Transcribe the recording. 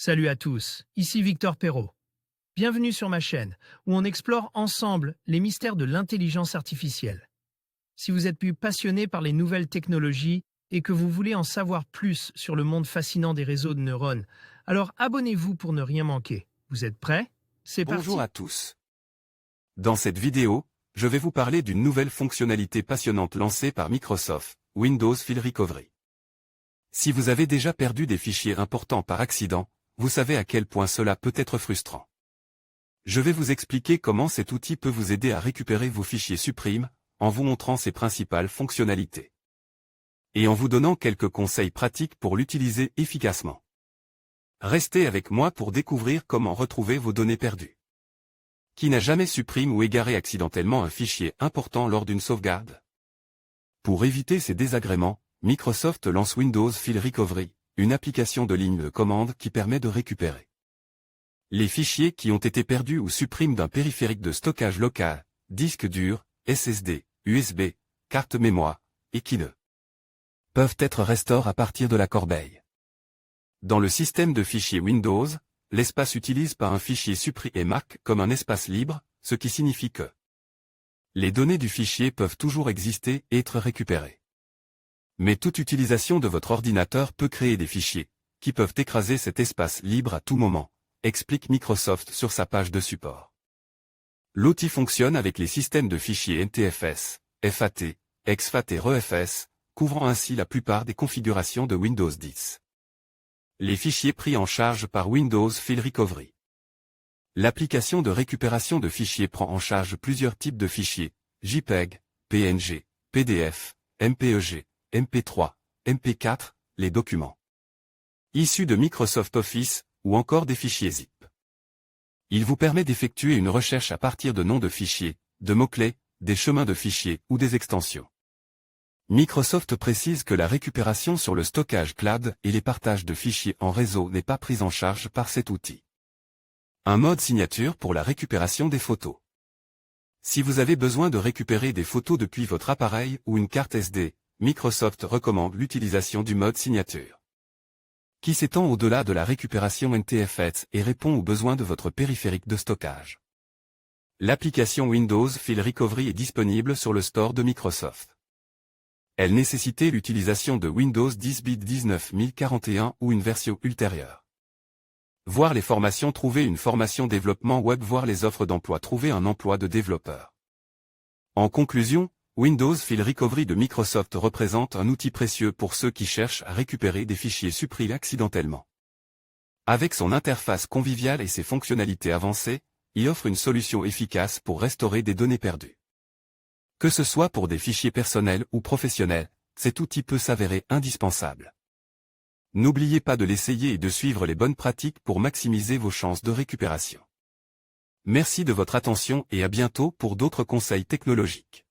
Salut à tous, ici Victor Perrault. Bienvenue sur ma chaîne, où on explore ensemble les mystères de l'intelligence artificielle. Si vous êtes plus passionné par les nouvelles technologies et que vous voulez en savoir plus sur le monde fascinant des réseaux de neurones, alors abonnez-vous pour ne rien manquer. Vous êtes prêts? C'est parti. Bonjour à tous. Dans cette vidéo, je vais vous parler d'une nouvelle fonctionnalité passionnante lancée par Microsoft, Windows File Recovery. Si vous avez déjà perdu des fichiers importants par accident, vous savez à quel point cela peut être frustrant. Je vais vous expliquer comment cet outil peut vous aider à récupérer vos fichiers supprimes, en vous montrant ses principales fonctionnalités. Et en vous donnant quelques conseils pratiques pour l'utiliser efficacement. Restez avec moi pour découvrir comment retrouver vos données perdues. Qui n'a jamais supprimé ou égaré accidentellement un fichier important lors d'une sauvegarde? Pour éviter ces désagréments, Microsoft lance Windows File Recovery, une application de ligne de commande qui permet de récupérer les fichiers qui ont été perdus ou supprimés d'un périphérique de stockage local, disque dur, SSD, USB, carte mémoire, et qui ne peuvent être restaurés à partir de la corbeille. Dans le système de fichiers Windows, l'espace utilisé par un fichier supprimé est marqué comme un espace libre, ce qui signifie que les données du fichier peuvent toujours exister et être récupérées. Mais toute utilisation de votre ordinateur peut créer des fichiers, qui peuvent écraser cet espace libre à tout moment, explique Microsoft sur sa page de support. L'outil fonctionne avec les systèmes de fichiers NTFS, FAT, exFAT et REFS, couvrant ainsi la plupart des configurations de Windows 10. Les fichiers pris en charge par Windows File Recovery. L'application de récupération de fichiers prend en charge plusieurs types de fichiers, JPEG, PNG, PDF, MPEG, MP3, MP4, les documents issus de Microsoft Office, ou encore des fichiers zip. Il vous permet d'effectuer une recherche à partir de noms de fichiers, de mots-clés, des chemins de fichiers ou des extensions. Microsoft précise que la récupération sur le stockage cloud et les partages de fichiers en réseau n'est pas prise en charge par cet outil. Un mode signature pour la récupération des photos. Si vous avez besoin de récupérer des photos depuis votre appareil ou une carte SD, Microsoft recommande l'utilisation du mode signature, qui s'étend au-delà de la récupération NTFS et répond aux besoins de votre périphérique de stockage. L'application Windows File Recovery est disponible sur le store de Microsoft. Elle nécessitait l'utilisation de Windows 10 bit 19041 ou une version ultérieure. Voir les formations, trouver une formation développement web, voir les offres d'emploi, trouver un emploi de développeur. En conclusion, Windows File Recovery de Microsoft représente un outil précieux pour ceux qui cherchent à récupérer des fichiers supprimés accidentellement. Avec son interface conviviale et ses fonctionnalités avancées, il offre une solution efficace pour restaurer des données perdues. Que ce soit pour des fichiers personnels ou professionnels, cet outil peut s'avérer indispensable. N'oubliez pas de l'essayer et de suivre les bonnes pratiques pour maximiser vos chances de récupération. Merci de votre attention et à bientôt pour d'autres conseils technologiques.